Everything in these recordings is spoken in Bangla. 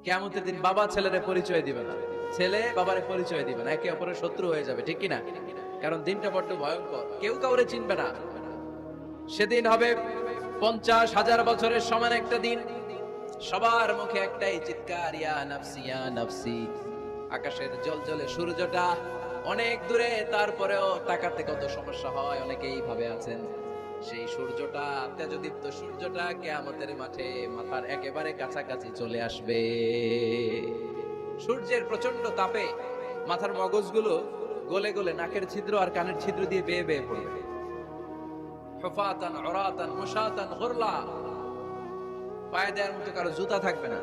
কিয়ামতের দিন বাবা ছেলেরে পরিচয় দিবে না, ছেলে বাবারে পরিচয় দিবে না, একে অপরের শত্রু হয়ে যাবে, ঠিক কিনা? কারণ দিনটা বড্ড ভয়ঙ্কর, কেউ কাউরে চিনবে না। সেদিন হবে 50,000 বছরের সমান একটা দিন। সবার মুখে একটাই চিৎকার, ইয়া নাফসি ইয়া নাফসি। আকাশের জ্বলজ্বলে সূর্যটা অনেক দূরে, তারপরেও তাকাতে কত সমস্যা হয়, অনেকেই ভাবে আছেন। সেই সূর্যটা, তেজদীপ্ত সূর্যটা কিয়ামতের মাঠে মাথার একেবারে কাছাকাছি চলে আসবে। সূর্যের প্রচন্ড তাপে মাথার মগজগুলো গলে গলে নাকের ছিদ্র আর কানের ছিদ্র দিয়ে বেয়ে বেয়ে পড়বে। হুফাতান উরাতান মুশাতান গুরলা, পায়ে দেওয়ার মতো কারো জুতা থাকবে না।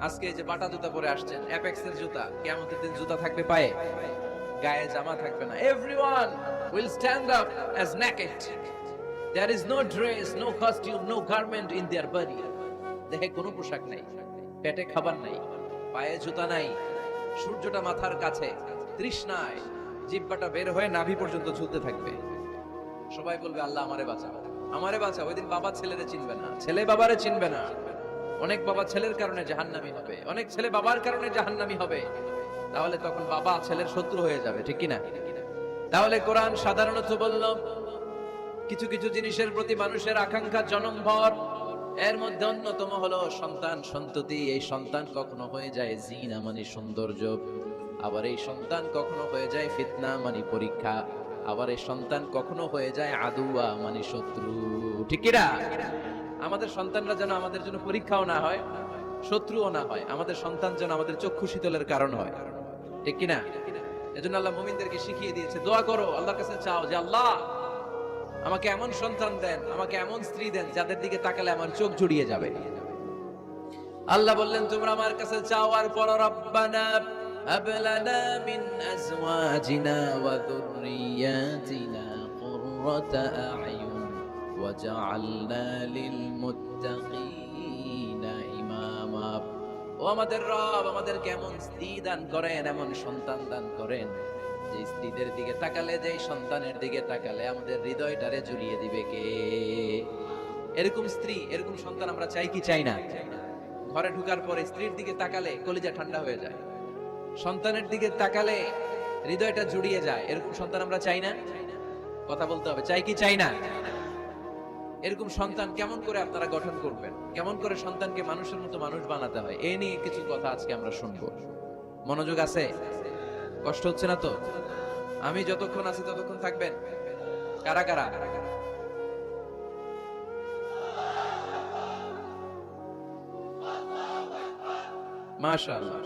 আজকে এই যে বাটা জুতা পরে আসছেন, অ্যাপেক্সের জুতা, কিয়ামতের দিন জুতা থাকবে পায়ে, গায়ে জামা থাকবে না। Everyone will stand up as naked. There is no dress, no costume, no garment in their body. দেহে কোনো পোশাক নাই, পেটে খাবার নাই, পায়ে জুতা নাই, সূর্যটা মাথার কাছে, তৃষ্ণায় জিহ্বাটা বের হয়ে নাভি পর্যন্ত ঝুলতে থাকবে। সবাই বলবে, আল্লাহ আমারে বাঁচাও, আমারে বাঁচাও। ওই দিন বাবা ছেলেরে চিনবে না, ছেলে বাবারে চিনবে না। অনেক বাবা ছেলের কারণে জাহান্নামী হবে, অনেক ছেলে বাবার কারণে জাহান্নামী হবে। তাহলে তখন বাবা ছেলের শত্রু হয়ে যাবে, ঠিক কিনা? তাহলে কোরআন সাধারণত বলল, কিছু কিছু জিনিসের প্রতি মানুষের আকাঙ্ক্ষা জনমভর, এর মধ্যে অন্যতম হলো সন্তান সন্ততি। এই সন্তান কখনো হয়ে যায় জিনা মানে সৌন্দর্য, আবার এই সন্তান কখনো হয়ে যায় ফিতনা মানে পরীক্ষা, আবার এই সন্তান কখনো হয়ে যায় আদুয়া মানে শত্রু, ঠিক কিনা? আমাদের সন্তানরা যেন আমাদের জন্য পরীক্ষাও না হয়, শত্রুও না হয়। আমাদের সন্তান যেন আমাদের চক্ষু শীতলের কারণ হয়, ঠিক কিনা? এজন্য আল্লাহ মুমিনদেরকে শিখিয়ে দিয়েছে, দোয়া করো, আল্লাহর কাছে চাও যে আল্লাহ আমাকে এমন সন্তান দেন, আমাকে এমন স্ত্রী দেন যাদের দিকে তাকালে আমার চোখ জুড়িয়ে যাবে। আল্লাহ বললেন, তোমরা আমার কাছে চাও আর পড়ো, রব্বানা হাব লানা মিন আজওয়াজিনা ওয়া যুররিয়াতিনা কুররাতা আ'য়ুন ওয়াজআলনা লিল মুত্তাকিনা ইমামা। ও আমাদের রব, আমাদেরকে এমন স্ত্রী দান করেন, এমন সন্তান দান করেন যে স্ত্রীদের দিকে তাকালে, যে সন্তানের দিকে তাকালে আমাদের হৃদয়টারে জুড়িয়ে দিবে কে? এরকম স্ত্রী, এরকম সন্তান আমরা চাই কি চাই না? ঘরে ঢুকার পরে স্ত্রীর দিকে তাকালে কলিজা ঠান্ডা হয়ে যায়, সন্তানের দিকে তাকালে হৃদয়টা জুড়িয়ে যায়। এরকম সন্তান আমরা চাই না? কথা বলতে হবে, চাই কি চাই না? এরকম সন্তান কেমন করে আপনারা গঠন করবেন, কেমন করে সন্তানকে মানুষের মতো মানুষ বানাতে হয়, এই নিয়ে কিছু কথা আজকে আমরা শুনবো। মনোযোগ আছে? কষ্ট হচ্ছে না তো? আমি যতক্ষণ আছি ততক্ষণ থাকবেন? কারা কারা? মাশাআল্লাহ,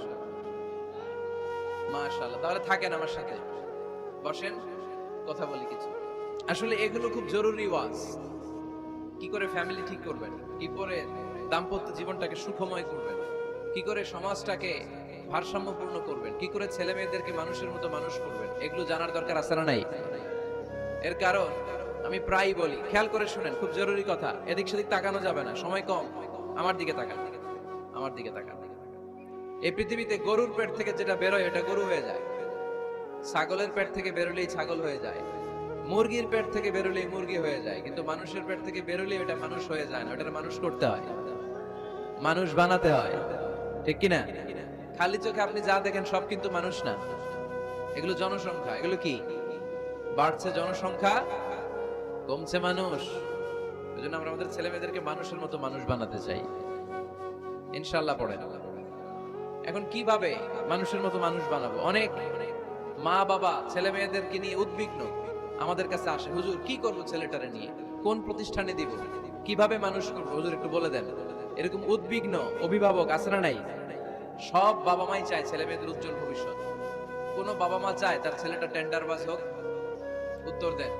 মাশাআল্লাহ। তাহলে থাকেন আমার সাথে, বসেন, কথা বলি কিছু। আসলে এগুলো খুব জরুরি ওয়াজ। কি করে ফ্যামিলি ঠিক করবেন, কি করে দাম্পত্য জীবনটাকে সুখময় করবেন, কি করে সমাজটাকে ভারসাম্যপূর্ণ করবেন, কি করে ছেলে মেয়েদেরকে মানুষের মতো মানুষ করবেন, এগুলো জানার দরকার আছে না নাই? এর কারণ আমি প্রায়ই বলি, খেয়াল করে শুনেন, খুব জরুরি কথা, এদিক সেদিক তাকানো যাবে না, সময় কম। আমার দিকে তাকান, আমার দিকে তাকান। এই পৃথিবীতে গরুর পেট থেকে যেটা বেরোয় এটা গরু হয়ে যায়, ছাগলের পেট থেকে বেরোলেই ছাগল হয়ে যায়, মুরগির পেট থেকে বেরোলেই মুরগি হয়ে যায়, কিন্তু মানুষের পেট থেকে বেরোলেই ওটা মানুষ হয়ে যায় না, ওটা মানুষ করতে হয়, মানুষ বানাতে হয়, ঠিক কিনা? খালি চোখে আপনি যা দেখেন সব কিন্তু মানুষ না, এগুলো জনসংখ্যা। এগুলো কি? বাড়ছে জনসংখ্যা, কমছে মানুষ। এজন্য আমরা আমাদের ছেলে মেয়েদেরকে মানুষের মতো মানুষ বানাতে চাই, ইনশাআল্লাহ। পড়েন। এখন কিভাবে মানুষের মতো মানুষ বানাবো? অনেক মা বাবা ছেলে মেয়েদেরকে নিয়ে উদ্বিগ্ন, আমাদের কাছে আসে, হুজুর কি করবো ছেলেটারে নিয়ে, কোন প্রতিষ্ঠানে দিব, কিভাবে মানুষ করবো হুজুর একটু বলে দেন। এরকম উদ্বিগ্ন অভিভাবক আছে না নাই? সব বাবা মাই চায় ছেলে মেয়েদের উজ্জ্বল ভবিষ্যৎ। কোন বাবা মা চায় তার ছেলেটা টেন্ডারবাজ হোক? উত্তর দেন।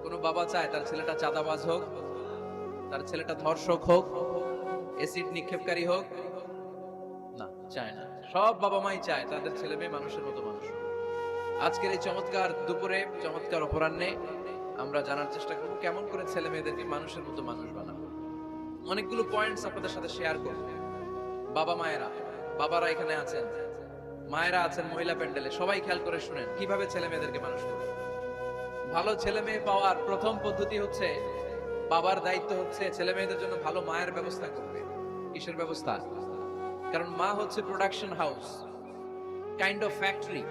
কোন বাবা চায় তার ছেলেটা চাঁদাবাজ হোক, তার ছেলেটা ধর্ষক হোক, এসিড নিক্ষেপকারী হোক? না, চায় না। সব বাবা মাই চায় তাদের ছেলে মেয়ে মানুষের মতো মানুষ। আজকের এই চমৎকার দুপুরে, চমৎকার অপরাহ্নে আমরা জানার চেষ্টা করব কেমন করে ছেলে মেয়েদেরকে মানুষের মতো মানুষ বানাবো। অনেকগুলো পয়েন্টস আপনাদের সাথে শেয়ার করব। বাবা মায়েরা, বাবারা এখানে আছেন, মায়েরা আছেন মহিলা প্যান্ডেলে, সবাই খেয়াল করে শুনেন কিভাবে ছেলে মেয়েদেরকে মানুষ করবে। ভালো ছেলে মেয়ে পাওয়ার প্রথম পদ্ধতি হচ্ছে, বাবার দায়িত্ব হচ্ছে ছেলে মেয়েদের জন্য ভালো মায়ের ব্যবস্থা করবে। কিসের ব্যবস্থা? কারণ মা হচ্ছে production house, kind of factory.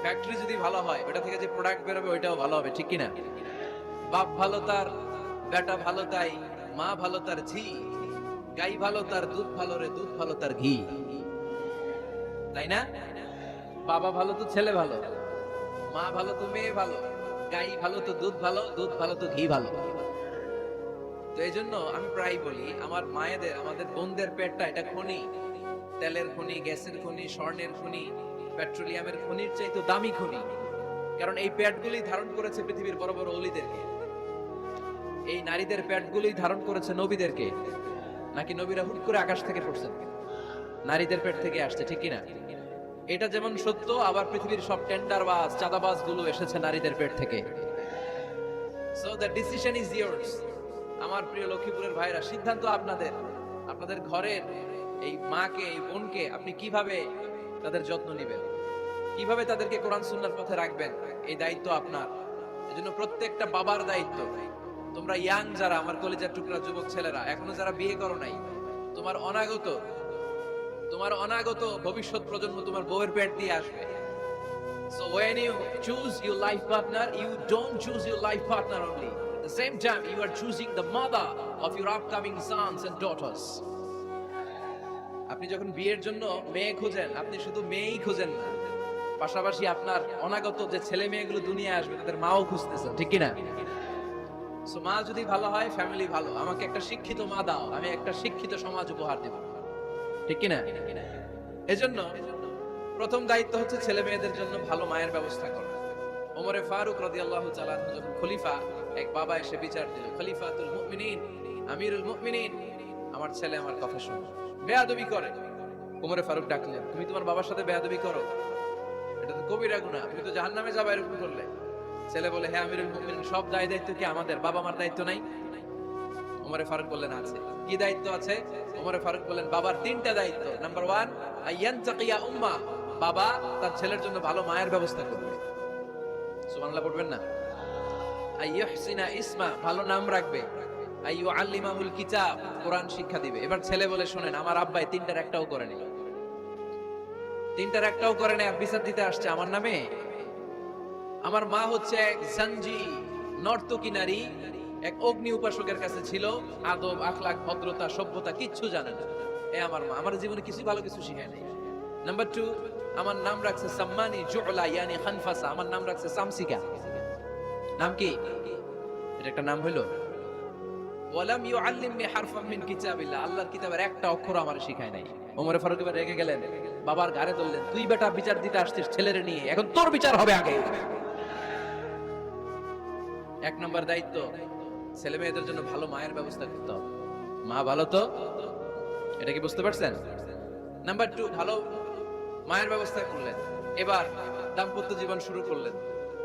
Factory যদি ভালো হয়, ওটা থেকে যে প্রোডাক্ট বেরোবে ওইটাও ভালো হবে, ঠিক কিনা? বাপ ভালো তার বেটা ভালো তাই, মা ভালো তার ঝি, গাই ভালো তার দুধ ভালো রে, দুধ ভালো তার ঘি, তাই না? বাবা ভালো তো ছেলে ভালো, মা ভালো তো মেয়ে ভালো, গাই ভালো তো দুধ ভালো, দুধ ভালো তো ঘি ভালো। তো এই জন্য আমি প্রায় বলি, আমার মায়েদের, আমাদের বোনদের পেটটা এটা খনি, তেলের খনি, গ্যাসের খনি, স্বর্ণের খনি, পেট্রোলিয়ামের খনির চাইতে দামি খনি। কারণ এই পেটগুলি ধারণ করেছে পৃথিবীর বড় বড় অলিদেরকে। এই নারীদের পেটগুলি ধারণ করেছে নবীদেরকে। নাকি নবীরা হুট করে আকাশ থেকে পড়ছেন? নারীদের পেট থেকে আসছে, ঠিক কিনা? এটা যেমন সত্য, আবার পৃথিবীর সব টেন্ডারবাজ, চাঁদাবাজ গুলো এসেছে নারীদের পেট থেকে। So the decision is years. আমার প্রিয় লক্ষ্মীপুরের ভাইরা, সিদ্ধান্ত আপনাদের। আপনাদের ঘরের এই মাকে, এই বোনকে আপনি কিভাবে তাদের যত্ন নেবেন, কিভাবে তাদেরকে কোরআন সুন্নাহর পথে রাখবেন, এই দায়িত্ব আপনার। এজন্য প্রত্যেকটা বাবার দায়িত্ব। তোমরা ইয়াং যারা, আমার কলেজের টুকরা যুবক ছেলেরা, এখনো যারা বিয়ে করো নাই, তোমার অনাগত ভবিষ্যৎ প্রজন্ম তোমার বউয়ের পেট দিয়ে আসবে। So when you choose your life partner, you don't choose your life partner only. At the same time, you are choosing the mother of your upcoming sons and daughters. আপনি যখন বিয়ের জন্য মেয়ে খুঁজেন, আপনি শুধু মেয়েই খুঁজেন না, পাশাপাশি আপনার অনাগত যে ছেলে মেয়েগুলো দুনিয়ায় আসবে তাদের মাও খুঁজতেছেন, ঠিক কিনা? সো মা যদি ভালো হয়, ফ্যামিলি ভালো। আমাকে একটা শিক্ষিত মা দাও, আমি একটা শিক্ষিত সমাজ উপহার দেব, ঠিক কিনা? এজন্য প্রথম দায়িত্ব হচ্ছে ছেলে মেয়েদের জন্য ভালো মায়ের ব্যবস্থা করা। ওমরে ফারুক রাদিয়াল্লাহু তাআলা যখন খলিফা, এক বাবা এসে বিচার দিল, খলিফাতুল মুমিনিন, আমিরুল মুমিনিন, আমার ছেলে আমার কথা শোনে, বেয়াদবি করে। ওমরে ফারুক ডাকলেন, তুমি তোমার বাবার সাথে বেয়াদবি করো? এটা তো কবিরা গুনাহ, তুমি তো জাহান্নামে যাবে এরকম করলে। ছেলে বলে, হ্যাঁ আমিরুল মুমিনিন, সব দায়িত্ব কি আমাদের? বাবা মার দায়িত্ব নাই? ওমরে ফারুক বললেন, আছে। কি দায়িত্ব আছে? ওমরে ফারুক বললেন, বাবার তিনটা দায়িত্ব। নাম্বার 1, আইয়ানতাকিয়া উম্মা, বাবা তার ছেলের জন্য ভালো মায়ের ব্যবস্থা করবে। সুবহানাল্লাহ পড়বেন না? আইয়ুহসিনা ইসমা, ভালো নাম রাখবে। আইয়ুআল্লিমাহুল কিতাব, কোরআন শিক্ষা দিবে। এবার ছেলে বলে, শোনেন, আমার আব্বাই তিনটার একটাও করেনি, তিনটার একটাও করে নাই, বিচার দিতে আসছে আমার নামে। আমার মা হচ্ছে এক জাঞ্জি, নর্তকী নারী, এক অগ্নি উপাসকের কাছে ছিল, আদব আখলাক ভদ্রতা সভ্যতা কিচ্ছু জানে না। এ আমার মা আমার জীবনে কিছু ভালো কিছু শিখায় নাই। নাম্বার 2, আমার নাম রাখছে সাম্মানি জুলা, ইয়ানি খানফাসা, আমার নাম রাখছে সামসিকা। নাম কি? এটা একটা নাম হইলো? ওয়ালাম ইউআল্লিমনি হারফাম মিন কিতাবিল্লাহ, আল্লাহর কিতাবের একটা অক্ষর আমার শিখায় নাই। ওমর ফারুক এবার রেগে গেলেন, বাবার গায়ে ধরলেন, তুই বেটা বিচার দিতে আসছিস ছেলেরে নিয়ে, এখন তোর বিচার হবে আগে। এক নম্বর দায়িত্ব, ছেলে মেয়েদের জন্য ভালো মায়ের ব্যবস্থা করতে হবে। মা ভালো তো, এটা কি বুঝতে পারছেন? নাম্বার 2, ভালো মায়ের ব্যবস্থা করলেন, এবার দাম্পত্য জীবন শুরু করলেন।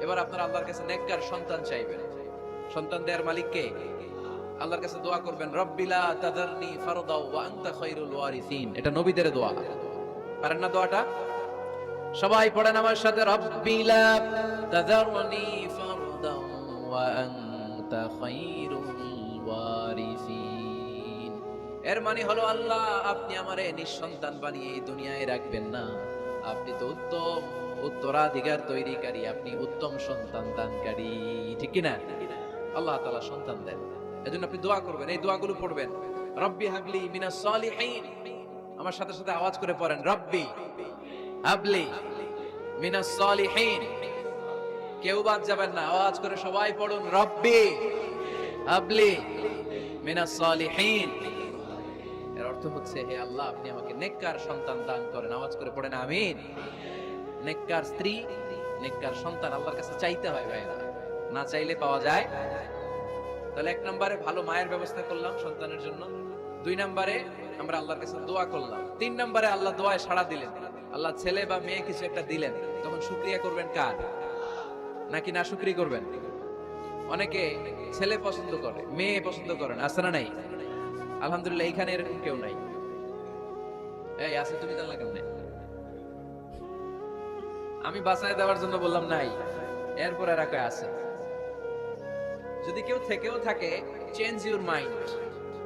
এবার আপনার আল্লাহর কাছে নেককার সন্তান চাইবেন। সন্তান দেওয়ার মালিক কে? আল্লাহর কাছে দোয়া করবেন, রব্বিলা তাদারনি ফারদাও ওয়া আনতা খায়রুল ওয়ারিসিন। এটা নবীদের দোয়া, পারেন না দোয়াটা? সবাই পড়েন আমার সাথে, রব্বিলা তাদারনি ফারদাও ওয়া আনতা খায়রুল ওয়ারিসিন। এর মানে হলো, আল্লাহ আপনি আমারে নিঃসন্তান বানিয়ে এই দুনিয়ায় রাখবেন না, আপনি তো উত্তম উত্তরাধিকার তৈরিকারী, আপনি উত্তম সন্তান দানকারী, ঠিক কিনা? আল্লাহ তাআলা সন্তান দেন, এজন্য আপনি দোয়া করবেন, এই দোয়াগুলো পড়বেন। রব্বি হাবলি মিনাস সালিহিন, আমার সাথে সাথে আওয়াজ করে পড়েন, রব্বি হাবলি মিনাস সালিহিন। কেউ বাদ যাবেন না, আওয়াজ করে সবাই পড়ুন, রব্বি হাবলি মিনাস সালিহিন। এর অর্থ হচ্ছে, হে আল্লাহ আপনি আমাকে নেককার সন্তান দান করেন। আওয়াজ করে পড়েন আমিন। নেককার স্ত্রী, নেককার সন্তান আল্লাহর কাছে চাইতে হয় ভাইরা, না চাইলে পাওয়া যায়। তাহলে 1 নম্বরে ভালো মায়ের ব্যবস্থা করলাম সন্তানের জন্য। 2 নম্বরে আমরা আল্লাহর কাছে দোয়া করলাম। 3 নম্বরে আল্লাহ দোয়ায় সাড়া দিলেন, আল্লাহ ছেলে বা মেয়ে কিছু একটা দিলেন, তখন শুকরিয়া করবেন কার? নাকি না শুকরি করবেন? অনেকে ছেলে পছন্দ করে, মেয়ে পছন্দ করেন, আছে না নাই? আলহামদুলিল্লাহ এখানে এরকম কেউ নাই। এই আছে, তুমি জানলা কেমনে? আমি বাঁচায় দেওয়ার জন্য বললাম নাই, এরপর এরা কয় আছে। যদি কেউ থেকেও থাকে, চেঞ্জ ইউর মাইন্ড,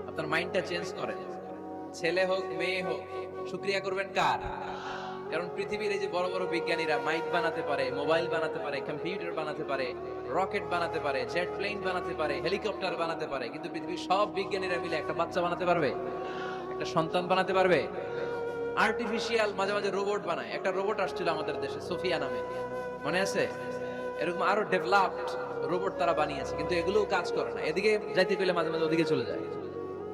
আপনার মাইন্ডটা চেঞ্জ করেন। ছেলে হোক মেয়ে হোক শুকরিয়া করবেন কার? কারণ পৃথিবীর এই যে বড় বড় বিজ্ঞানীরা মাইক বানাতে পারে, মোবাইল বানাতে পারে, কম্পিউটার বানাতে পারে, রকেট বানাতে পারে, জেট প্লেন বানাতে পারে, হেলিকপ্টার বানাতে পারে, কিন্তু পৃথিবীর সব বিজ্ঞানীরা মিলে একটা বাচ্চা বানাতে পারবে? একটা সন্তান বানাতে পারবে? আর্টিফিশিয়াল মাঝে মাঝে রোবট বানায়। একটা রোবট আসছিল আমাদের দেশে, সোফিয়া নামে, মনে আছে? এরকম আরো ডেভেলপড রোবট তারা বানিয়েছে, কিন্তু এগুলোও কাজ করে না। এদিকে যাইতে গেলে মাঝে মাঝে ওদিকে চলে যায়।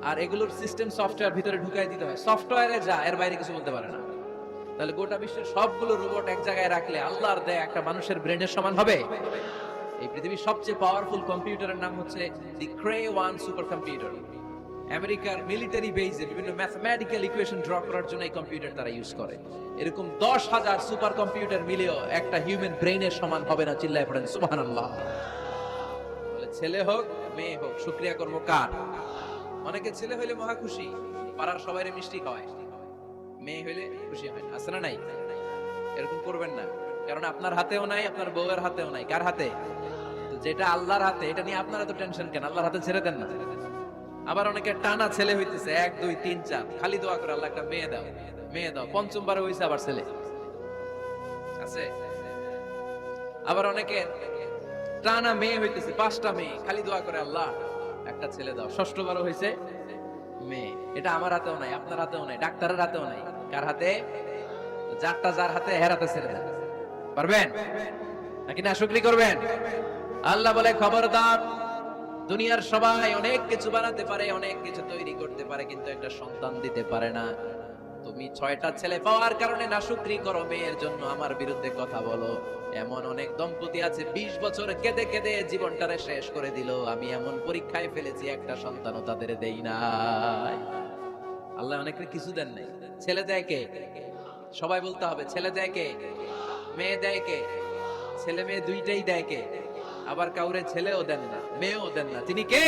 আর এগুলোর সিস্টেম সফটওয়্যার ভিতরে ঢুকাই দিতে হয়, সফটওয়্যারে যা, এর বাইরে কিছু বলতে পারে না। তাহলে গোটা বিশ্বের সবগুলো রোবট এক জায়গায় রাখলে আল্লাহর দেয়া একটা মানুষের ব্রেনের সমান হবে? এই পৃথিবীর সবচেয়ে পাওয়ারফুল কম্পিউটারের নাম হচ্ছে দি ক্রে 1 সুপার কম্পিউটার। আমেরিকার মিলিটারি বেজে বিভিন্ন ম্যাথমেটিক্যাল ইকুয়েশন ড্র করার জন্য এই কম্পিউটার তারা ইউজ করে। এরকম 10,000 সুপার কম্পিউটার মিলেও একটা হিউম্যান ব্রেনের সমান হবে না। চিল্লায় পড়েন সুবহানাল্লাহ। বলে ছেলে হোক মেয়ে হোক শুকরিয়া করব কার? অনেকে ছেলে হইলে মহা খুশি, পাড়ার সবাইরে মিষ্টি খাওয়ায়, মেয়ে হইলে খুশি হয় না। আছে না নাই? এরকম করবেন না, কারণ আপনার হাতেও নাই, আপনার বউয়ের হাতেও নাই। কার হাতে? তো যেটা আল্লাহর হাতে, এটা নিয়ে আপনারা তো টেনশন কেন? আল্লাহর হাতে ছেড়ে দেন না। আবার অনেকে টানা ছেলে হইতেছে 1 2 3 4, খালি দোয়া করে আল্লাহ একটা মেয়ে দাও, মেয়ে দাও। পঞ্চমবারে হইছে আবার ছেলে আছে। আবার অনেকে টানা মেয়ে হইতেছে 5টা মেয়ে, খালি দোয়া করে আল্লাহ একটা ছেলে দাও। ষষ্ঠবারও হইছে মেয়ে। এটা আমার হাতেও নাই, আপনার হাতেও নাই, ডাক্তারের হাতেও নাই। কার হাতে? যারটা যার হাতে হের হাতে ছেড়ে দেন। পারবেন নাকি না শুকরি করবেন? আল্লাহ বলে খবরদার, দুনিয়ার সবাই অনেক কিছু বানাতে পারে, অনেক কিছু তৈরি করতে পারে, কিন্তু একটা সন্তান দিতে পারে না। তুমি 6টা ছেলে পাওয়ার কারণে না শুকরি করো, মেয়ের জন্য আমার বিরুদ্ধে কথা বলো। এমন অনেক দম্পতি আছে 20 বছর কেঁদে কেঁদে জীবনটারে শেষ করে দিল। আমি এমন পরীক্ষায় ফেলেছি, একটা সন্তানও তাদের দেই নাই। আল্লাহ অনেকে কিছু দেন নাই। ছেলে দেয় কে? সবাই বলতে হবে, ছেলে দেয় কে? মেয়ে দেয় কে? ছেলে মেয়ে দুইটাই দেয় কে? আবার কাউরে ছেলেও দেন না, মেয়েও দেন না। তিনি কে?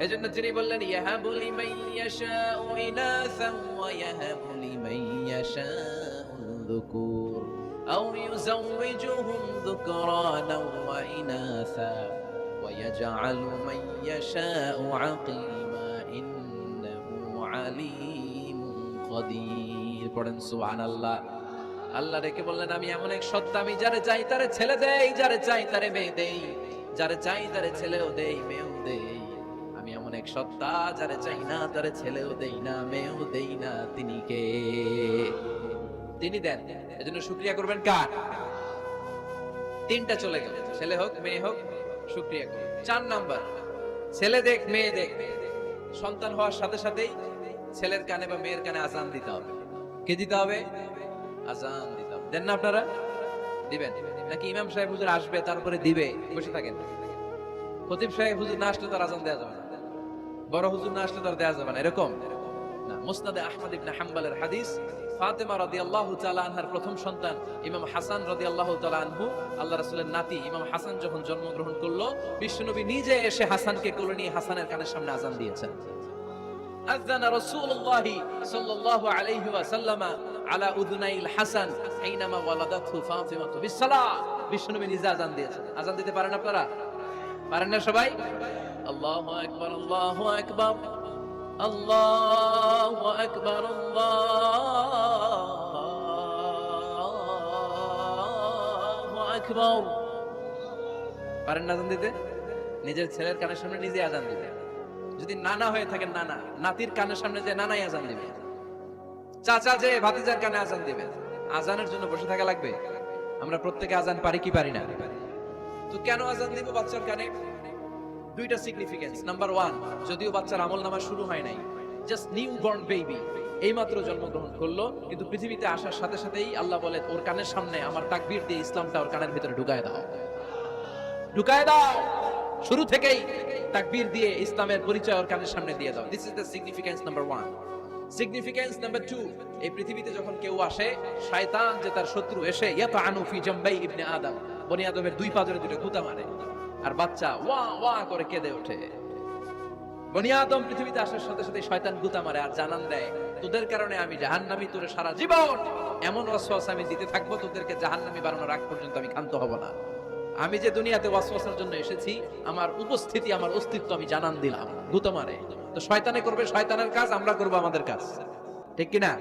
এজন্য তিনি বললেন ইয়াহাবু লিমান ইয়াশাউ ইনাসান ওয়া ইয়াহাবু লিমান ইয়াশাউ যুকুর আও ইউযাওয়িজুহুম যুকরানান ওয়া ইনাসা ওয়া ইয়াজআলু মান ইয়াশাউ আকীমা ইন্নাহু আলীমুন কাদির। পড়েন সুবহানাল্লাহ। আল্লাহ রেখে বললেন আমি এমন এক সত্তা, আমি যারে চাই তারে ছেলে দেই, যারে চাই তারে মেয়ে দেই, যারে চাই তারে ছেলেও দেই মেয়েও দেই। আমি এমন এক সত্তা, যারে চাই না তারে ছেলেও দেই না মেয়েও দেই না। তিনি কে? তিনি দেন। এজন্য শুকরিয়া করবেন কার? 3টা চলে গেল, ছেলে হোক মেয়ে হোক শুকরিয়া করুন। 4 নাম্বার, ছেলে দেখ মেয়ে দেখ, সন্তান হওয়ার সাথে সাথেই ছেলের কানে বা মেয়ের কানে আজান দিতে হবে। কে দিতে হবে? আজান দিতে হবে। দেন না আপনারা? দিবেন নাকি ইমাম সাহেব হুজুর আসবে তারপরে দিবে বসে থাকেন? খতিব সাহেব হুজুর না আসলে তার আজান দেওয়া যাবে না, বড় হুজুর না আসলে তার দেওয়া যাবে না, এরকম না। মুসনাদে আহমদ ইবনে হাম্বলের হাদিস, ফাতেমা রাদিয়াল্লাহু তাআলা আনহার প্রথম সন্তান ইমাম হাসান রাদিয়াল্লাহু তাআলা আনহু, আল্লাহ রাসূলের নাতি ইমাম হাসান যখন জন্মগ্রহণ করলো, বিশ্বনবী নিজে এসে হাসানকে কোলে নিয়ে হাসানের কানের সামনে আজান দিয়েছেন। আযানা রাসূলুল্লাহ সাল্লাল্লাহু আলাইহি ওয়াসাল্লাম আলা উযুনাইল হাসান হাইনামা ওয়ালাদাতহু ফাতিমা বিসসালাহ। বিশ্বনবী নিজে আজান দিয়েছেন। আজান দিতে পারেন আপনারা? পারেন না সবাই? আল্লাহু আকবার, আল্লাহু আকবার, আল্লাহু আকবার, আল্লাহু আকবার। পারেন না আজান দিতে? নিজের ছেলের কানের সামনে নিজে আজান দিতে। যদি নানা হয়ে থাকেন, নানা নাতির কানের সামনে যে নানাই আজান দিবে, চাচা যে ভাতিজার কানে আজান দিবে। আজানের জন্য বসে থাকা লাগবে? আমরা প্রত্যেকে আজান পারি কি পারি না? তো কেন আজান দিব বাচ্চার কানে? 2টা সিগনিফিকেন্স। নাম্বার 1, যদিও বাচ্চার আমলনামা শুরু হয় নাই, জাস্ট নিউ বর্ন বেবি, এইমাত্র জন্মগ্রহণ করলো, কিন্তু পৃথিবীতে আসার সাথে সাথেই আল্লাহ বলে ওর কানের সামনে আমার তাকবীর দিয়ে ইসলামটা ওর কানের ভিতরে ঢুকায় দাও, ঢুকায় দাও। শুরু থেকেই তাকবীর দিয়ে ইসলামের পরিচয় ওর কানের সামনে দিয়ে দাও। This is the significance number 1। Significance number 2, এই পৃথিবীতে যখন কেউ আসে, শয়তান যে তার শত্রু এসে ইয়াতানু ফি জামবাই ইবনে আদম, বনি আদমের 2 পা ধরে 2টা গুতা মারে, আর বাচ্চা ওয়া ওয়া করে কেঁদে ওঠে। বনি আদম পৃথিবীতে আসার সাথে সাথে শয়তান গুতা মারে আর জানান দেয় তোদের কারণে আমি জাহান্নামী, তোরে সারা জীবন এমন ওয়াসওয়াসা আমি দিতে থাকবো, তোদেরকে জাহান্নামী বানানোর আগ পর্যন্ত আমি ক্ষান্ত হব না। আমি যে দুনিয়াতে ওয়াসওয়াসার জন্য এসেছি, আমার উপস্থিতি, আমার অস্তিত্ব আমি জানান দিলাম গুতো মারে। তো শয়তানে করবে শয়তানের কাজ, আমরা করব আমাদের কাজ, ঠিক কি না?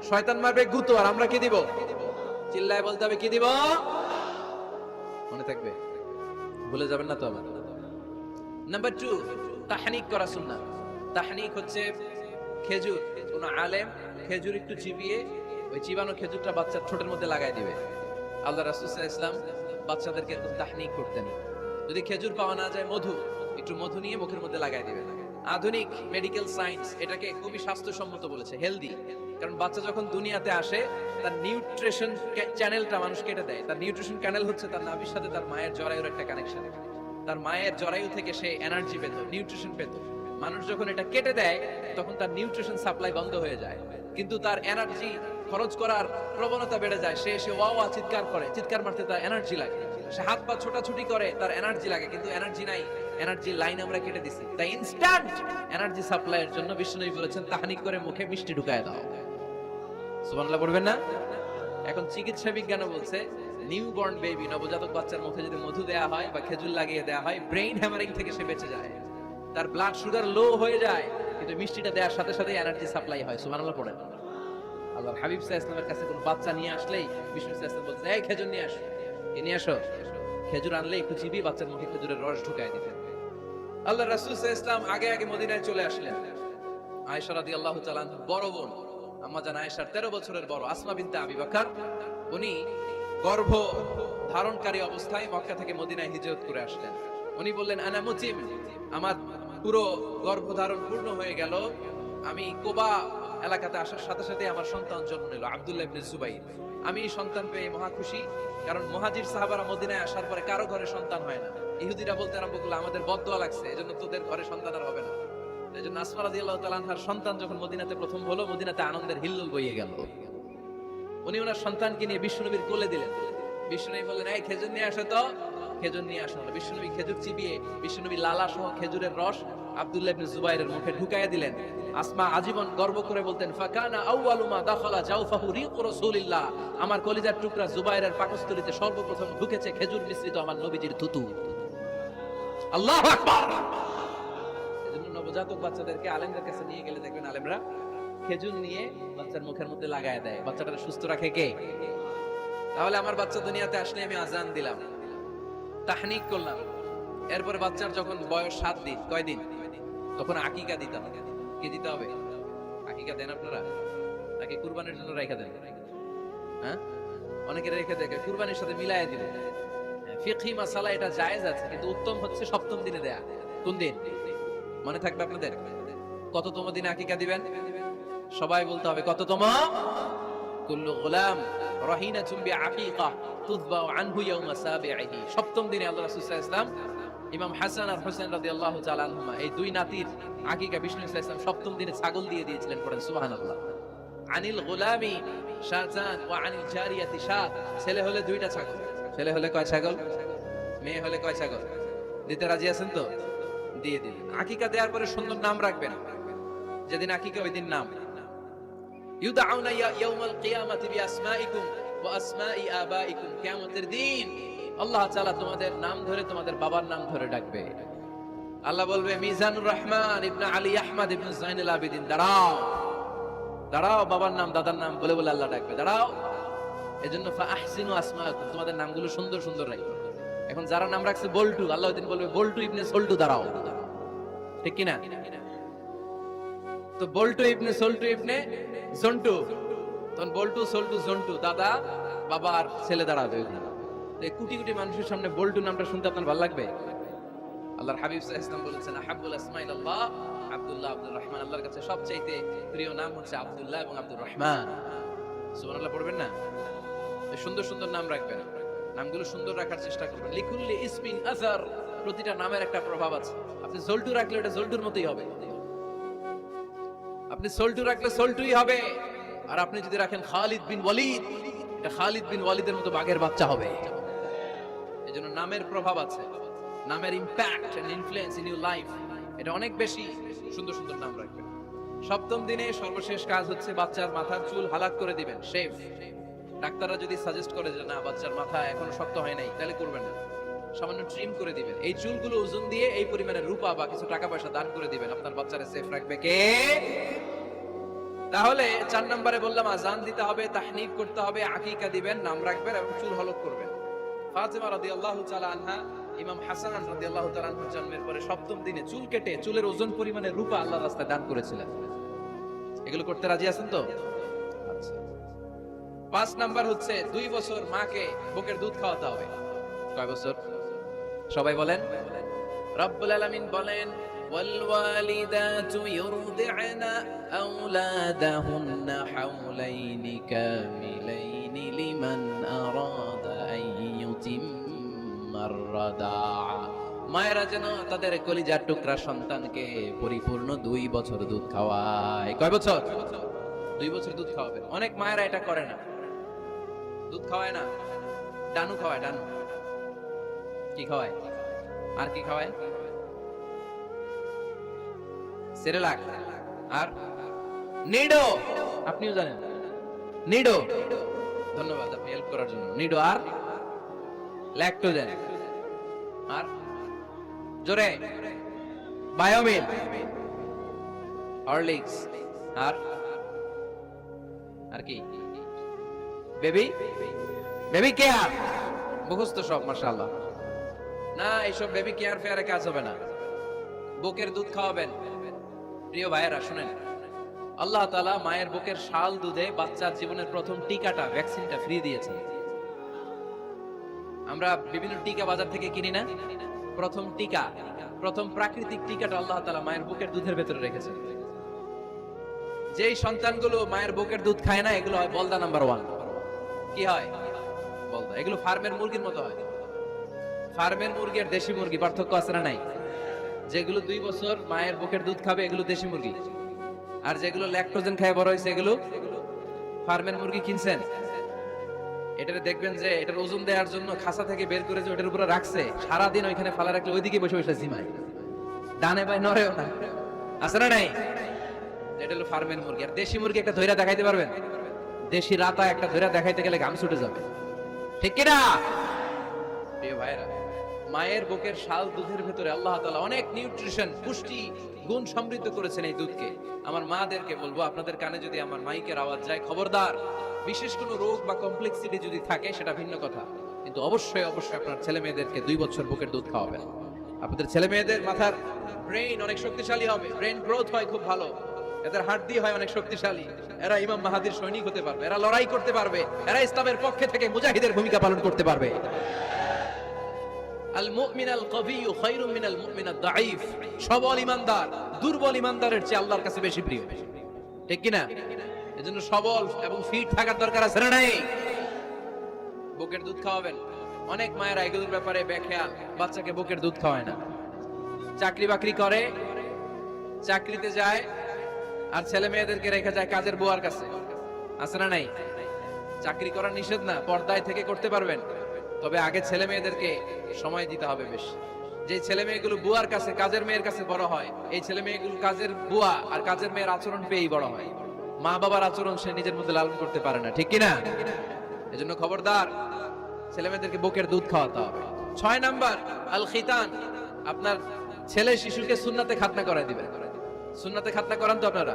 শয়তান মারবে গুতো, আর আমরা কি দিব? চিল্লায় বলতে হবে কি দিব? মনে থাকবে, ভুলে যাবেন না তো আবার। নাম্বার 2, তাহনিক করা সুন্নাহ। তাহনিক হচ্ছে খেজুর, কোন আলেম খেজুর একটু চিবিয়ে ওই চিবানো খেজুরটা বাচ্চার ঠোঁটের মধ্যে লাগাই দিবে। আল্লাহ রাসূল সাল্লাল্লাহু আলাইহি ওয়াসাল্লাম বাচ্চাদেরকে এরকম তাহনিক করতেন। যদি খেজুর পাওয়া না যায়, একটু মধু নিয়ে মুখের মধ্যে লাগাই দিবে। আধুনিক মেডিকেল সায়েন্স এটাকে খুবই স্বাস্থ্যসম্মত বলেছে, হেলদি। কারণ বাচ্চা যখন দুনিয়াতে আসে, তার নিউট্রিশন চ্যানেলটা মানুষ কেটে দেয়। তার নিউট্রিশন চ্যানেল হচ্ছে তার নাভির সাথে তার মায়ের জরায়ুর একটা কানেকশন। তার মায়ের জরায়ু থেকে সে এনার্জি পেত, নিউট্রিশন পেত। মানুষ যখন এটা কেটে দেয়, তখন তার নিউট্রিশন সাপ্লাই বন্ধ হয়ে যায়, কিন্তু তার এনার্জি খরচ করার প্রবণতা বেড়ে যায়। সে ওয়া ওয়া চিৎকার করে, চিৎকার মারতে তার এনার্জি লাগে। সে হাত পা ছোটাছুটি করে, তার এনার্জি লাগে, কিন্তু এনার্জি নাই। এনার্জি লাইন আমরা কেটে দিছি। তাই ইনস্ট্যান্ট এনার্জি সাপ্লাইয়ের জন্য বিষ্ণুনবী বলেছেন তাহনিক করে মুখে মিষ্টি ঢুকায় দাও। সুবহানাল্লাহ পড়বেন না? এখন চিকিৎসা বিজ্ঞানও বলছে নিউবর্ন বেবি, নবজাতক বাচ্চার মুখে যদি মধু দেয়া হয় বা খেজুর লাগিয়ে দেয়া হয়, ব্রেইন হ্যামারিং থেকে সে বেঁচে যায়। তার ব্লাড সুগার লো হয়ে যায়, কিন্তু মিষ্টিটা দেওয়ার সাথে সাথে এনার্জি সাপ্লাই হয়। সুবহানাল্লাহ পড়েন। আল্লাহর হাবিব সাল্লাল্লাহু আলাইহি ওয়াসাল্লামের কাছে কোন বাচ্চা নিয়ে আসলেই বিষ্ণু সাল্লাল্লাহু আলাইহি ওয়াসাল্লাম বলতেন, এই খেজুর নিয়ে আসো, কে নিয়ে আসো। খেজুর আনলে একটু চিবিয়ে বাচ্চার মুখে খেজুরের রস ঢুকায় দিতেন। আল্লাহর রাসূল সাল্লাল্লাহু আলাইহি ওয়াসাল্লাম আগে আগে মদিনায় চলে আসলেন। আয়েশা রাদিয়াল্লাহু তাআলা আনহা বড় বোন, আম্মা জান আয়েশার 13 বছরের বড়, আসমা বিনতে আবি বকর, উনি গর্ভ ধারণকারী অবস্থায় মক্কা থেকে মদিনায় হিজরত করে আসলেন। উনি বললেন, আনা মুতিম, আমার পুরো গর্ভধারণ পূর্ণ হয়ে গেল। আমি কুবা এলাকাতে আসার সাথে সাথে আমার সন্তান জন্ম নিল, আব্দুল্লাহ ইবনে জুবাইর। আমি সন্তান পেয়ে মহা খুশি, কারণ মুহাজির সাহাবারা মদিনায় আসার পরে কারো ঘরে সন্তান হয় না। ইহুদিরা বলতে আরম্ভ করলো, আমাদের বদদোয়া লাগছে, এজন্য তোদের ঘরে সন্তান আর হবে না। এজন্য আসমা রাদিয়াল্লাহু তাআলা আনহার সন্তান যখন মদিনাতে প্রথম হলো, মদিনাতে আনন্দের হিল্লোল বইয়ে গেল। উনি ওনার সন্তানকে নিয়ে বিশ্বনবীর কোলে দিলেন। বিশ্বনবী বললেন, এই খেজুর নিয়ে আসো তো। খেজুর নিয়ে আসা হলো। বিশ্বনবী খেজুর চিবিয়ে বিশ্বনবী লালা সহ খেজুরের রস আব্দুল্লাহ ইবনে জুবাইরের মুখে ঢুকাইয়া দিলেন। আসমা আজীবন গর্ব করে বলতেন, ফাকানা আউয়ালু মা দাখালা জাওফাহু রিকু রাসূলিল্লাহ, আমার কলিজার টুকরা জুবাইরের পাকস্থলীতে সর্বপ্রথম ঢুকেছে খেজুর মিশ্রিত আমার নবীজির থুতু। আল্লাহু আকবার। এজন্য নবজাতক বাচ্চাদেরকে আলেমদের কাছে নিয়ে গেলে দেখবেন আলেমরা খেজুর নিয়ে বাচ্চার মুখের মধ্যে লাগায় দেয়। বাচ্চাটাকে সুস্থ রাখে কে? তাহলে আমার বাচ্চা দুনিয়াতে আসলে আমি আজান দিলাম, তাহনিক করলাম, এরপরে বাচ্চার যখন বয়স 7 দিন, কয়দিন, তখন আকিকা দিতে হবে। কি দিতে হবে? আকিকা দেন আপনারা নাকি কুরবানির জন্য রেখে দেন? হ্যাঁ, অনেকে রেখে দেয়, কুরবানির সাথে মিলায় দিবে। ফিকহি মাসালা এটা জায়েজ আছে, কিন্তু উত্তম হচ্ছে 7ম দিনে দেয়া। কোন দিন মনে থাকবে আপনাদের? কততম দিনে আকিকা দিবেন? সবাই বলতে হবে কততম? কুল্লু গুলাম রাহিনাতুন বিআকিকা তুযবাউ আনহু ইয়াওমা সাবিহি। 7ম দিনে আল্লাহ রাসূল সাল্লাল্লাহু আলাইহি ওয়াসাল্লাম ইমাম হাসান আর হোসেন রাদিয়াল্লাহু তাআলা আনহুমা, এই দুই নাতির আকিকা বিষ্ণু সাল্লাল্লাহু আলাইহি ওয়াসাল্লাম 7ম দিনে ছাগল দিয়ে দিয়েছিলেন। পড়েন সুবহানাল্লাহ। আনিল গুলামি শাতান ওয়া আনিল জারিয়াতি শাত। ছেলে হলে 2টা ছাগল। ছেলে হলে কয় ছাগল? মেয়ে হলে কয় ছাগল? দিতে রাজি আছেন তো? দিয়ে দিন। আকিকা দেওয়ার পরে সুন্দর নাম রাখবেন। যেদিন আকিকা ওই দিন নাম। ইউদাউনা ইয়াউমাল কিয়ামাতি বিআসমাইকুম ওয়া আসমাই আবাইকুম। কিয়ামতের দিন আল্লাহ তাআলা তোমাদের নাম ধরে, তোমাদের বাবার নাম ধরে ডাকবে। আল্লাহ বলবে, মিজানুর রহমান ইবনে আলী আহমদ ইবনে জাইনুল আবেদিন, দাঁড়াও দাঁড়াও, বাবার নাম দাদার নাম বলে বলে আল্লাহ ডাকবে, দাঁড়াও। এজন্য ফাআহসিনু আসমাকুম, তোমাদের নামগুলো সুন্দর সুন্দর রাখো। এখন যারা নাম রাখছে বল্টু, আল্লাহ ওই দিন বলবে, বল্টু ইবনে সল্টু, দাঁড়াও। ঠিক কি না? তো বল্টু ইবনে সল্টু ইবনে জন্টু, তখন বল্টু সল্টু জন্টু, দাদা বাবা আর ছেলে দাঁড়াবে। এই কোটি কোটি মানুষের সামনে বল্টু নামটা শুনতে আপনার ভালো লাগবে? আল্লাহর হাবিব সাল্লাল্লাহু আলাইহি ওয়াসাল্লাম বলেছেন, আহাব্বুল আসমাইল্লাহ আব্দুল্লাহ আব্দুর রহমান। আল্লাহর কাছে সবচাইতে প্রিয় নাম হচ্ছে আব্দুল্লাহ এবং আব্দুর রহমান। সুবহানাল্লাহ পড়বেন না? সুন্দর সুন্দর নাম রাখবেন, নামগুলো সুন্দর রাখার চেষ্টা করবেন। লিকুল্লি ইসমিন আযার, প্রতিটা নামের একটা প্রভাব আছে। আপনি জল্টু রাখলে এটা জল্টুর মতোই হবে, আপনি সল্টু রাখলে সল্টুই হবে। আর আপনি যদি রাখেন খালিদ বিন ওয়ালিদ, এটা খালিদ বিন ওয়ালিদের মতো বাঘের বাচ্চা হবে। এজন্য নামের প্রভাব আছে, নামের impact and influence in your life এটা অনেক বেশি। সুন্দর সুন্দর নাম রাখবেন। 7ম দিনে সর্বশেষ কাজ হচ্ছে বাচ্চার মাথার চুল হালাক করে দিবেন, শেভ। ডাক্তাররা যদি সাজেস্ট করে যে না বাচ্চার মাথা এখনো শক্ত হয় নাই, তাহলে করবেন না। সামান্য ট্রিম করে দিবেন। এই চুলগুলো ওজন দিয়ে এই পরিমাণে রূপা বা কিছু টাকা পয়সা দান করে দিবেন, আপনার বাচ্চারা সেফ রাখবে কে? তাহলে 4 নম্বরে বললাম আজান দিতে হবে, তাহনিক করতে হবে, আকিকা দিবেন, নাম রাখবেন এবং চুল হলক করবেন। ফাতেমা রাদিয়াল্লাহু তাআলা আনহা, ইমাম হাসান রাদিয়াল্লাহু তাআলা আনহুর জন্মের পরে 7ম দিনে চুল কেটে চুলের ওজন পরিমাণে রূপা আল্লাহর রাস্তায় দান করেছিলেন। এগুলো করতে রাজি আছেন তো? আচ্ছা। 5 নাম্বার হচ্ছে 2 বছর মাকে বুকের দুধ খাওয়াতে হবে। কয় বছর? সবাই বলেন। রব্বুল আলামিন বলেন, ওয়াল ওয়ালিদাতু ইউরদি'না আওলাদাহুন্না হাওলাইনি কামিলাইনি লিমান আরাদা আন ইউতিম্মার রাদাআ। মায়েরা যেন তাদের কলিজার টুকরা সন্তানকে পরিপূর্ণ 2 বছর দুধ খাওয়ায়। কয় বছর? 2 বছর দুধ খাওয়াবেন। অনেক মায়েরা এটা করে না, দুধ খাওয়ায় না, ডানু খাওয়ায়। ডানু কি খাওয়ায়? আর কি খাওয়ায়? সেরেলাক আর নিডো। আপনিও জানেন নিডো। ধন্যবাদ আপনি হেল্প করার জন্য। নিডো আর ল্যাকটোজেন আর জোরে বায়োমিল, হরলিক্স আর কি? Baby care. মুখস্থ সব মাশাআল্লাহ। না, এইসব বেবি কেয়ার ফেয়ারে কাজ হবে না। বুকের দুধ খাওয়াবেন। প্রিয় ভাইয়েরা শুনেন, আল্লাহ তাআলা মায়ের বুকের শাল দুধে বাচ্চার জীবনের প্রথম টিকাটা, ভ্যাকসিনটা ফ্রি দিয়েছেন। আমরা বিভিন্ন টিকা বাজার থেকে কিনি না? প্রথম টিকা, প্রথম প্রাকৃতিক টিকাটা আল্লাহ তাআলা মায়ের বুকের দুধের ভেতরে রেখেছেন। যেই সন্তানগুলো মায়ের বুকের দুধ খায় না, এগুলো হয় বলদা নাম্বার 1। কি হয়? বলদা। এগুলো ফার্মের মুরগির মতো হয়। ফার্মের মুরগি আর দেশি মুরগি পার্থক্য আছে না নাই? যেগুলো 2 বছর মায়ের বুকের দুধ খাবে এগুলো দেশি মুরগি, আর যেগুলো ল্যাকটোজেন খায় বড় হয়েছে এগুলো ফার্মের মুরগি। কিনছেন? এটারে দেখবেন যে এটার ওজন দেওয়ার জন্য খাসা থেকে বের করে যে ওটার উপরে রাখছে, সারাদিন ওইখানে ফালা রাখলে ওইদিকে বসে বসে জিমায়, ডানে বাই নড়েও না। আছে না নাই? এটা হলো ফার্মের মুরগি। আর দেশি মুরগি একটা ধইরা দেখাইতে পারবেন? দেশি রাতা একটা ধইরা দেখাইতে গেলে ঘাম ছুটে যাবে, ঠিক কি না? প্রিয় ভাইরা, মায়ের বুকের শাল দুধের ভেতরে আল্লাহ তাআলা অনেক নিউট্রিশন, পুষ্টি গুণ সমৃদ্ধ করেছেন এই দুধকে। আমার মাদেরকে বলবো, আপনাদের কানে যদি আমার মাইকের আওয়াজ যায়, খবরদার। বিশেষ কোনো রোগ বা কমপ্লেক্সিটি যদি থাকে সেটা ভিন্ন কথা, কিন্তু অবশ্যই আপনার ছেলে মেয়েদেরকে 2 বছর বুকের দুধ খাওয়াবেন। আপনাদের ছেলে মেয়েদের মাথার ব্রেইন অনেক শক্তিশালী হবে, ব্রেইন গ্রোথ হয় খুব ভালো, এদের হাড়দি হয় অনেক শক্তিশালী, এরা ইমাম মাহাদির সৈনিক হতে পারবে, এরা লড়াই করতে পারবে, এরা ইসলামের পক্ষে থেকে মুজাহিদের ভূমিকা পালন করতে পারবে। আল মুমিন আল কবিয়্যু খায়রুম মিনাল মুমিন আদ দাঈফ। সবল ঈমানদার দুর্বল ঈমানদারের চেয়ে আল্লাহর কাছে বেশি প্রিয়, ঠিক কি না? এজন্য সবল এবং ফিট থাকার দরকার আছে না নাই? বুকের দুধ খাওয়াবেন। অনেক মায়েরা এগুলোর ব্যাপারে বেখেয়াল, বাচ্চাকে বুকের দুধ খাওয়ায় না। চাকরি বাকরি করে, চাকরিতে যায়, আর ছেলে মেয়েদেরকে রেখে যায় কাজের বুয়ার কাছে। আছে না নাই? চাকরি করা নিষেধ না, পর্দায় থেকে করতে পারবেন, তবে আগে ছেলে মেয়েদেরকে সময় দিতে হবে বেশি। যে ছেলে মেয়েগুলো বুয়ার কাছে, কাজের মেয়ের কাছে বড় হয়, এই ছেলে মেয়েগুলো কাজের বুয়া আর কাজের মেয়ের আচরণ পেয়েই বড় হয়। মা বাবার আচরণ সে নিজের মধ্যে লালন করতে পারে না, ঠিক কিনা? এজন্য খবরদার, ছেলে মেয়েদেরকে বুকের দুধ খাওয়াতে হবে। 6 নাম্বার আল খিতান। আপনার ছেলে শিশুকে সুন্নাতে খাতনা করায় দিবেন। সুন্নাতে খাতনা করান তো আপনারা?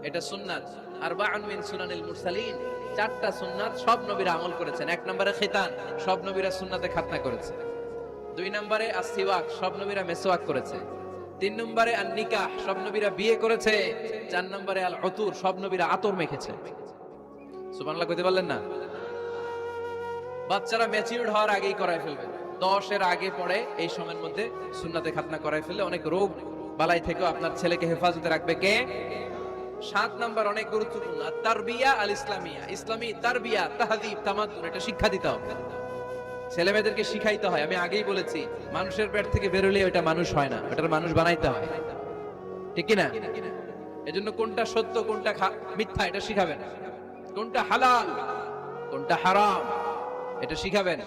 এটা সুন্নাত। আরবাউন মিন সুনানিল মুরসালিন। 4টা সুন্নাত সব নবীরা আমল করেছেন। 1 নম্বরে খিতান, সব নবীরা সুন্নাতে খাতনা করেছে। 2 নম্বরে আসওয়াক, সব নবীরা মেসওয়াক করেছে। 3 নম্বরে আন নিকাহ, সব নবীরা বিয়ে করেছে। 4 নম্বরে আল উতুর, সব নবীরা আতর মেখেছে। সুবহানাল্লাহ কইতে পারলেন না? বাচ্চারা ম্যাচিউরড হওয়ার আগেই করায় ফেলবেন। 10 এর আগে পরে এই সময়ের মধ্যে সুন্নাতে খাতনা করায় ফেললে অনেক রোগ বালাই থেকে আপনার ছেলেকে হেফাজতে রাখবে কে? 7 নাম্বার অনেক গুরুত্বপূর্ণ, তারবিয়া আল ইসলামিয়া। ইসলামী তারবিয়া, তাহযীব, তামাদ্দুন, এটা শিক্ষা দিতে হবে। ছেলে মেয়েদেরকে শিখাইতে হয়। আমি আগেই বলেছি, মানুষের পেট থেকে বেরোলে ওটা মানুষ হয় না, ওটার মানুষ বানাইতে হয়, ঠিক কি না? এজন্য কোনটা সত্য কোনটা মিথ্যা এটা শিখাবেন, কোনটা হালাল কোনটা হারাম এটা শিখাবেন।